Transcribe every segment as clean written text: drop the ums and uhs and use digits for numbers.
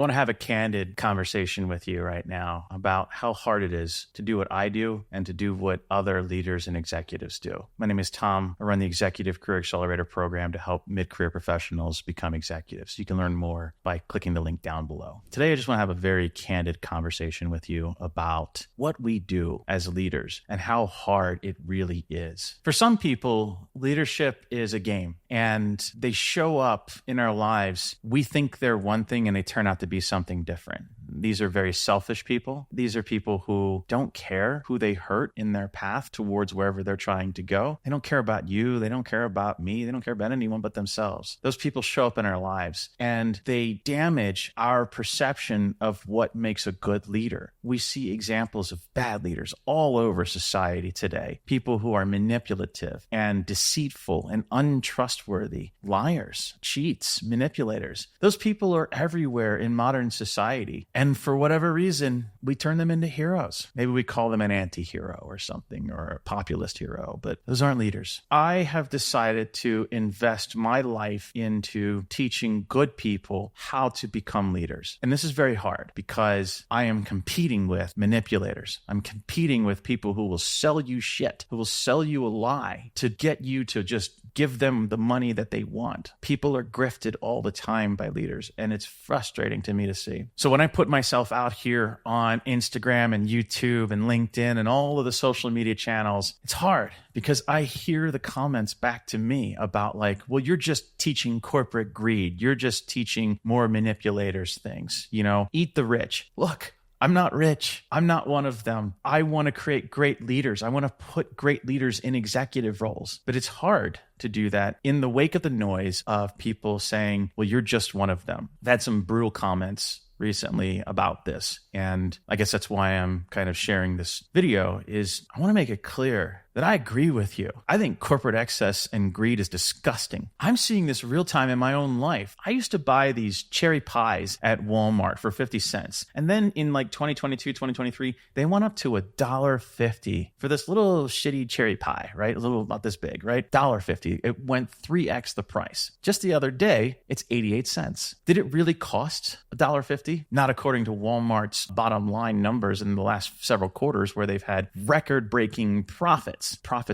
want to have a candid conversation with you right now about how hard it is to do what I do and to do what other leaders and executives do. My name is Tom. I run the Executive Career Accelerator program to help mid-career professionals become executives. You can learn more by clicking the link down below. Today, I just want to have a very candid conversation with you about what we do as leaders and how hard it really is. For some people, leadership is a game and they show up in our lives. We think they're one thing and they turn out to be something different. These are very selfish people. These are people who don't care who they hurt in their path towards wherever they're trying to go. They don't care about you. They don't care about me. They don't care about anyone but themselves. Those people show up in our lives and they damage our perception of what makes a good leader. We see examples of bad leaders all over society today. People who are manipulative and deceitful and untrustworthy, liars, cheats, manipulators. Those people are everywhere in modern society. And for whatever reason, we turn them into heroes. Maybe we call them an anti-hero or something, or a populist hero, but those aren't leaders. I have decided to invest my life into teaching good people how to become leaders. And this is very hard because I am competing with manipulators. I'm competing with people who will sell you shit, who will sell you a lie to get you to just give them the money that they want. People are grifted all the time by leaders, and it's frustrating to me to see. So when I put myself out here on Instagram and YouTube and LinkedIn and all of the social media channels, it's hard because I hear the comments back to me about like, well, you're just teaching corporate greed. You're just teaching more manipulators things, eat the rich. Look, I'm not rich. I'm not one of them. I want to create great leaders. I want to put great leaders in executive roles, but it's hard to do that in the wake of the noise of people saying, well, you're just one of them. I've had some brutal comments recently about this. And I guess that's why I'm kind of sharing this video is I want to make it clear that I agree with you. I think corporate excess and greed is disgusting. I'm seeing this real time in my own life. I used to buy these cherry pies at Walmart for 50 cents. And then in like 2022, 2023, they went up to $1.50 for this little shitty cherry pie, right? A little about this big, right? $1.50. It went 3x the price. Just the other day, it's 88 cents. Did it really cost $1.50? Not according to Walmart's bottom line numbers in the last several quarters where they've had record-breaking profits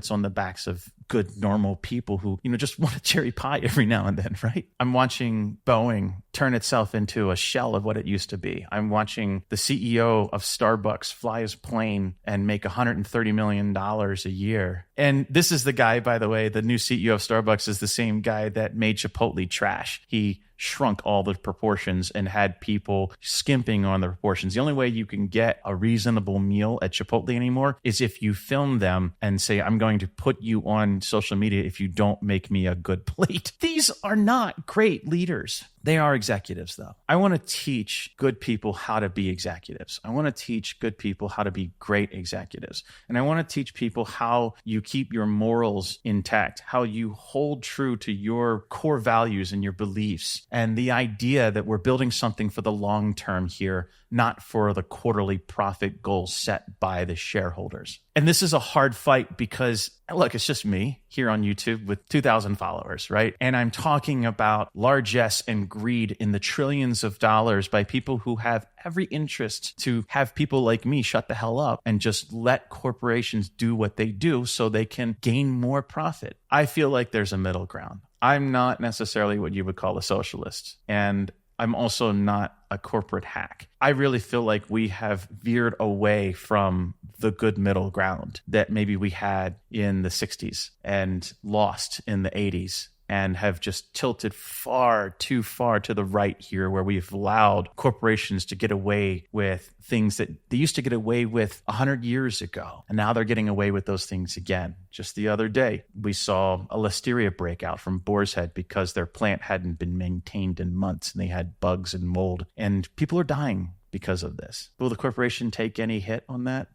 on the backs of good, normal people who, just want a cherry pie every now and then, right? I'm watching Boeing turn itself into a shell of what it used to be. I'm watching the CEO of Starbucks fly his plane and make $130 million a year. And this is the guy, by the way, the new CEO of Starbucks is the same guy that made Chipotle trash. He shrunk all the proportions and had people skimping on the proportions. The only way you can get a reasonable meal at Chipotle anymore is if you film them and say, I'm going to put you on social media if you don't make me a good plate. These are not great leaders. They are executives, though. I want to teach good people how to be executives. I want to teach good people how to be great executives. And I want to teach people how you keep your morals intact, how you hold true to your core values and your beliefs, and the idea that we're building something for the long term here, not for the quarterly profit goal set by the shareholders. And this is a hard fight because, look, it's just me here on YouTube with 2,000 followers, right? And I'm talking about largesse and greed in the trillions of dollars by people who have every interest to have people like me shut the hell up and just let corporations do what they do so they can gain more profit. I feel like there's a middle ground. I'm not necessarily what you would call a socialist, and I'm also not a corporate hack. I really feel like we have veered away from the good middle ground that maybe we had in the 60s and lost in the 80s, and have just tilted far too far to the right here, where we've allowed corporations to get away with things that they used to get away with 100 years ago. And now they're getting away with those things again. Just the other day, we saw a listeria breakout from Boar's Head because their plant hadn't been maintained in months and they had bugs and mold. And people are dying because of this. Will the corporation take any hit on that?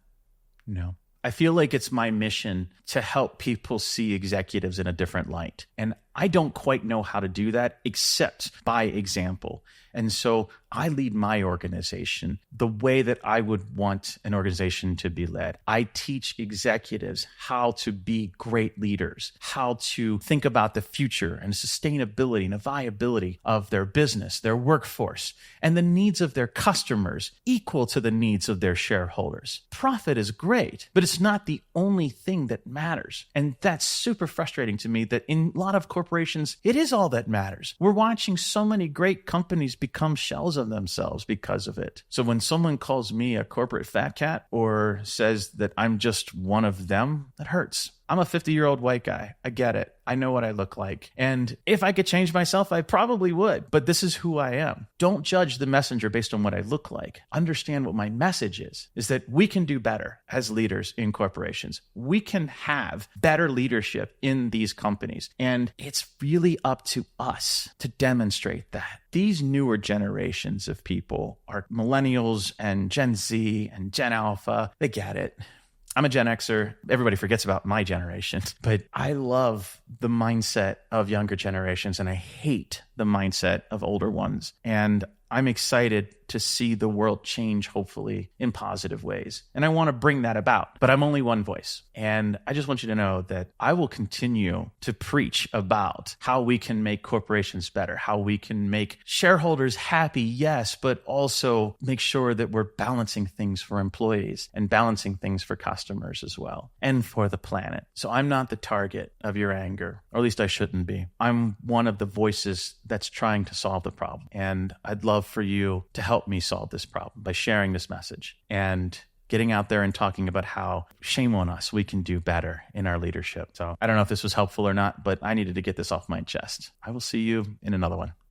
No. I feel like it's my mission to help people see executives in a different light. And I don't quite know how to do that except by example. And so I lead my organization the way that I would want an organization to be led. I teach executives how to be great leaders, how to think about the future and sustainability and the viability of their business, their workforce, and the needs of their customers equal to the needs of their shareholders. Profit is great, but it's not the only thing that matters. And that's super frustrating to me that in a lot of corporations, it is all that matters. We're watching so many great companies become shells of themselves because of it. So when someone calls me a corporate fat cat or says that I'm just one of them, that hurts. I'm a 50-year-old white guy. I get it. I know what I look like. And if I could change myself, I probably would. But this is who I am. Don't judge the messenger based on what I look like. Understand what my message is that we can do better as leaders in corporations. We can have better leadership in these companies. And it's really up to us to demonstrate that. These newer generations of people are millennials and Gen Z and Gen Alpha. They get it. I'm a Gen Xer. Everybody forgets about my generation, but I love the mindset of younger generations and I hate the mindset of older ones. And I'm excited to see the world change, hopefully, in positive ways. And I want to bring that about, but I'm only one voice. And I just want you to know that I will continue to preach about how we can make corporations better, how we can make shareholders happy, yes, but also make sure that we're balancing things for employees and balancing things for customers as well, and for the planet. So I'm not the target of your anger, or at least I shouldn't be. I'm one of the voices that's trying to solve the problem. And I'd love for you to help me solve this problem by sharing this message and getting out there and talking about how, shame on us, we can do better in our leadership. So I don't know if this was helpful or not, but I needed to get this off my chest. I will see you in another one.